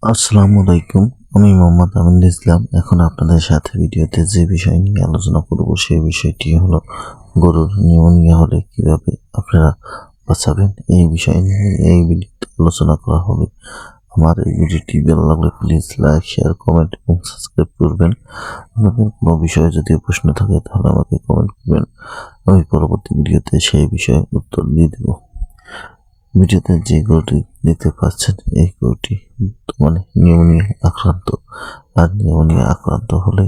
আসসালামু আলাইকুম। আমি মোহাম্মদ আমিন ইসলাম। এখন আপনাদের সাথে ভিডিওতে যে বিষয় নিয়ে আলোচনা করব সেই বিষয়টি হলো গরুর নিউমোনিয়া হলে কিভাবে আপনারা বাঁচাবেন। এই বিষয় নিয়ে এই ভিডিওতে আলোচনা করা হবে। আমার এই ভিডিওটি ভালো লাগলে প্লিজ লাইক, শেয়ার, কমেন্ট এবং সাবস্ক্রাইব করবেন। আপনাদের কোনো বিষয়ে যদি প্রশ্ন থাকে তাহলে আমাকে কমেন্ট করবেন, আমি পরবর্তী ভিডিওতে সেই বিষয়ে উত্তর দিয়ে দেব। ভিডিওতে যে গরুটি দেখতে পাচ্ছেন এই গরুটি বর্তমানে নিউমোনিয়া আক্রান্ত। আর নিউমোনিয়া আক্রান্ত হলে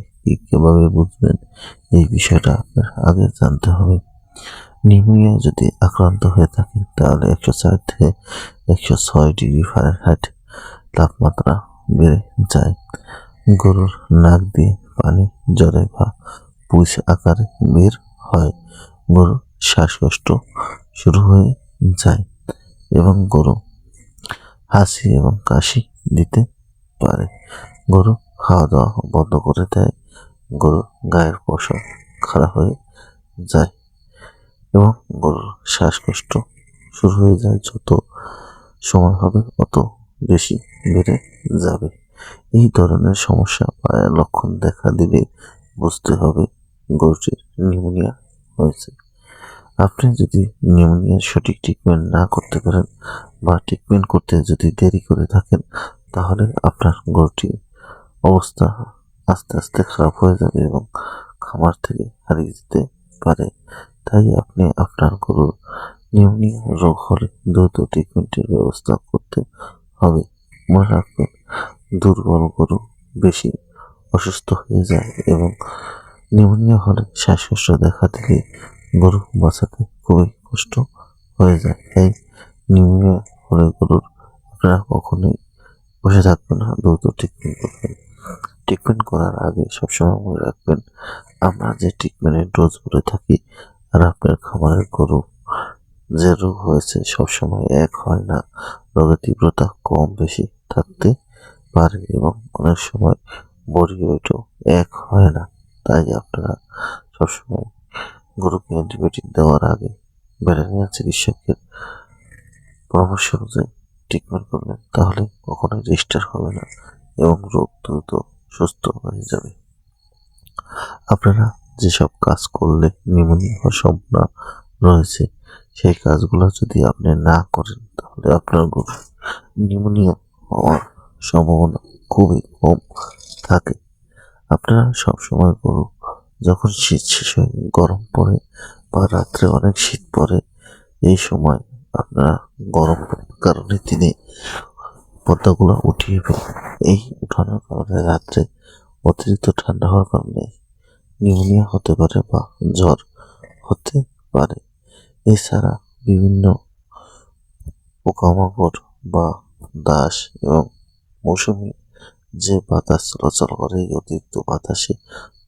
কিভাবে বুঝবেন এই বিষয়টা আপনার আগে জানতে হবে। নিউমোনিয়া যদি আক্রান্ত হয়ে থাকে তাহলে 104 থেকে 106 ডিগ্রি ফারেনহাইট তাপমাত্রা বেড়ে যায়। গরুর নাক দিয়ে পানি জ্বরে বা পুষ আকারে বের হয়। গরুর শ্বাসকষ্ট শুরু হয়ে যায় এবং গরু হাসি এবং কাশি দিতে পারে। গরু খাওয়া দাওয়া বন্ধ করে দেয়। গরুর গায়ের পশম খাড়া হয়ে যায় এবং গরুর শ্বাসকষ্ট শুরু হয়ে যায়। যত সময় হবে অত বেশি বেড়ে যাবে। এই ধরনের সমস্যা বা লক্ষণ দেখা দিলে বুঝতে হবে গরুটির নিউমোনিয়া হয়েছে। আপনি যদি নিউমোনিয়ার সঠিক ট্রিটমেন্ট না করতে পারেন বা ট্রিটমেন্ট করতে যদি দেরি করে থাকেন তাহলে আপনার গরুটির অবস্থা আস্তে আস্তে খারাপ হয়ে যাবে এবং খামার থেকে হারিয়ে যেতে পারে। তাই আপনি আপনার গরুর নিউমোনিয়া রোগ হলে দ্রুত ট্রিটমেন্টের ব্যবস্থা করতে হবে। মনে রাখবেন, দুর্বল গরু বেশি অসুস্থ হয়ে যায় এবং নিউমোনিয়া হলে শ্বাসকষ্ট দেখা দিলে গরু বাঁচাতে খুবই কষ্ট হয়ে যায়। তাই নিউমোনিয়া হলে গরুর আপনারা কখনোই বসে থাকবেন না, দ্রুত ট্রিটমেন্ট করবেন। ট্রিটমেন্ট করার আগে সবসময় মনে রাখবেন, আমরা যে ট্রিটমেন্টের ডোজ বলে থাকি আর আপনার খামারের গরু যে রোগ হয়েছে সবসময় এক হয় না। রোগের তীব্রতা কম বেশি থাকতে পারে এবং অনেক সময় বডি ওয়েটও এক হয় না। তাই আপনারা সবসময় গরুকে অ্যান্টিবায়োটিক দেওয়ার আগে ভেটেরিনারি চিকিৎসকের পরামর্শ অনুযায়ী ট্রিটমেন্ট করবেন, তাহলে কখনোই রেজিস্টার হবে না এবং রোগ দ্রুত সুস্থ হয়ে যাবে। আপনারা যেসব কাজ করলে নিউমোনিয়া হওয়ার সম্ভাবনা রয়েছে সেই কাজগুলো যদি আপনি না করেন তাহলে আপনার গরু নিউমোনিয়া হওয়ার সম্ভাবনা খুবই কম থাকে। আপনারা সবসময় গরু যখন শীত শেষে গরম পড়ে বা রাত্রে অনেক শীত পড়ে, এই সময় আপনারা গরম কারণে দিনে পর্দাগুলো উঠিয়ে ফেলেন। এই উঠানোর কারণে রাত্রে অতিরিক্ত ঠান্ডা হওয়ার কারণে নিউমোনিয়া হতে পারে বা জ্বর হতে পারে। এছাড়া বিভিন্ন পোকামাকড় বা দাস এবং মৌসুমি যে বাতাস চলাচল করে, এই অতিরিক্ত বাতাসে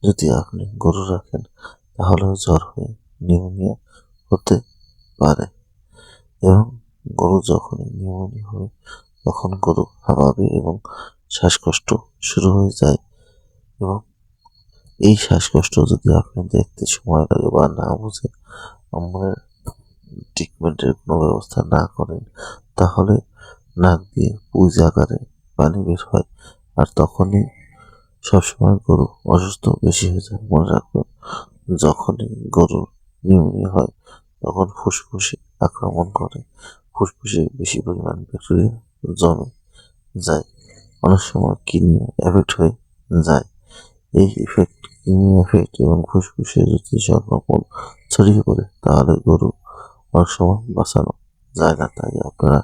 যদি আপনি গরু রাখেন তাহলেও জ্বর হয়ে নিউমোনিয়া হতে পারে এবং গরু যখনই নিউমোনিয়া হয় তখন গরু হাঁপাবে এবং শ্বাসকষ্ট শুরু হয়ে যায় এবং এই শ্বাসকষ্ট যদি আপনি দেখতে সময় লাগে বা না বুঝে আমরা ট্রিটমেন্টের কোনো ব্যবস্থা না করেন তাহলে নাক দিয়ে পুজ আকারে পানি বের হয় আর তখনই সবসময় গরু অসুস্থ বেশি হয়ে যায়। মনে রাখবেন, যখনই গরুর নিউমোনিয়া হয় তখন ফুসফুসে আক্রমণ করে, ফুসফুসে বেশি পরিমাণ ব্যাকটেরিয়া জমে যায়, অনেক সময় কিডনি এফেক্ট হয়ে যায়। এই ইফেক্ট কিডনি এফেক্ট এবং ফুসফুসে যদি সংক্রমণ ছড়িয়ে পড়ে তাহলে গরু অনেক সময় বাঁচানো যায় না। তাই আপনারা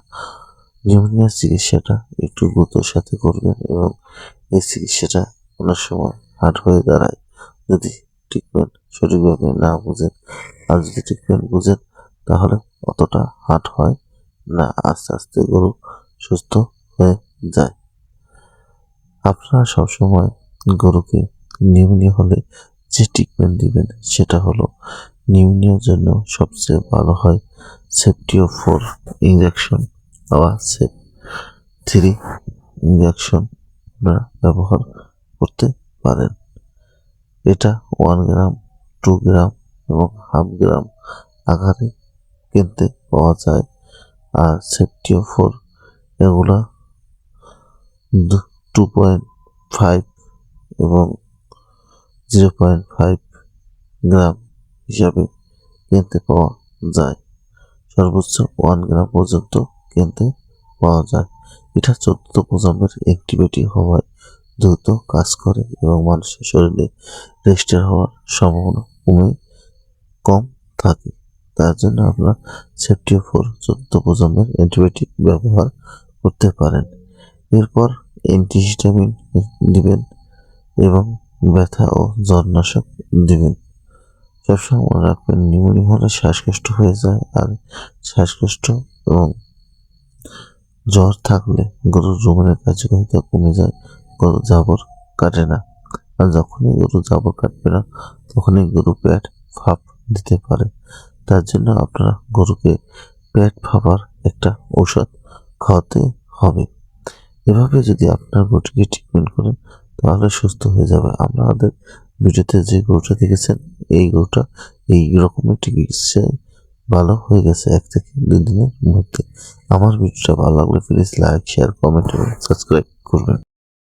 নিউমোনিয়ার চিকিৎসাটা একটু গুরুত্বের সাথে করবেন এবং এই চিকিৎসাটা অনেক সময় হার্ড হয়ে দাঁড়ায় যদি ট্রিটমেন্ট সঠিকভাবে না বুঝেন। আর যদি ট্রিটমেন্ট বুঝেন তাহলে অতটা হার্ড হয় না, আস্তে আস্তে গরু সুস্থ হয়ে যায়। আপনারা সবসময় গরুকে নিউমোনিয়া হলে যে ট্রিটমেন্ট দিবেন সেটা হলো, নিউমোনিয়ার জন্য সবচেয়ে ভালো হয় সেফটিও-4 ইঞ্জেকশন বা সেপ-3 ইঞ্জেকশন আপনারা ব্যবহার করতে পারেন। এটা 1 গ্রাম, 2 গ্রাম এবং হাফ গ্রাম আকারে কিনতে পাওয়া যায়। আর সেফটিও-4 এগুলা 2.5 এবং 0.5 গ্রাম হিসাবে কিনতে পাওয়া যায়। সর্বোচ্চ 1 গ্রাম পর্যন্ত কিনতে পাওয়া যায়। এটা 14th প্রজন্মের অ্যাক্টিভিটি হওয়ায় দ্রুত কাজ করে এবং মানুষের শরীরে রেস্টের হওয়ার সম্ভাবনা কম থাকে। তার জন্য আপনারা সেফটি 14th প্রজন্মের অ্যান্টিবায়োটিক ব্যবহার করতে পারেন। এরপর অ্যান্টিহিস্টামিন দিবেন এবং ব্যথা ও জ্বরনাশক দিবেন। সবসময় মনে রাখবেন, নিউমোনিয়া হলে শ্বাসকষ্ট হয়ে যায়, আর শ্বাসকষ্ট এবং জ্বর থাকলে গরুর রুমের কার্যকারিতা কমে যায়, গরু জাবর কাটে না। আর যখনই গরু জাবর কাটবে না তখনই গরু পেট ফাঁপ দিতে পারে। তার জন্য আপনারা গরুকে পেট ফাঁপার একটা ঔষধ খাওয়াতে হবে। এভাবে যদি আপনার গরুটিকে ট্রিটমেন্ট করেন তাহলে সুস্থ হয়ে যাবে। আপনাদের ভিডিওতে যে গরুটা দেখেছেন এই গরুটা এই রকমের চিকিৎসায় ভালো হয়ে গেছে 1 থেকে 2 দিনের মধ্যে। আমার ভিডিওটা ভালো লাগলে প্লিজ লাইক, শেয়ার, কমেন্ট এবং সাবস্ক্রাইব করবেন।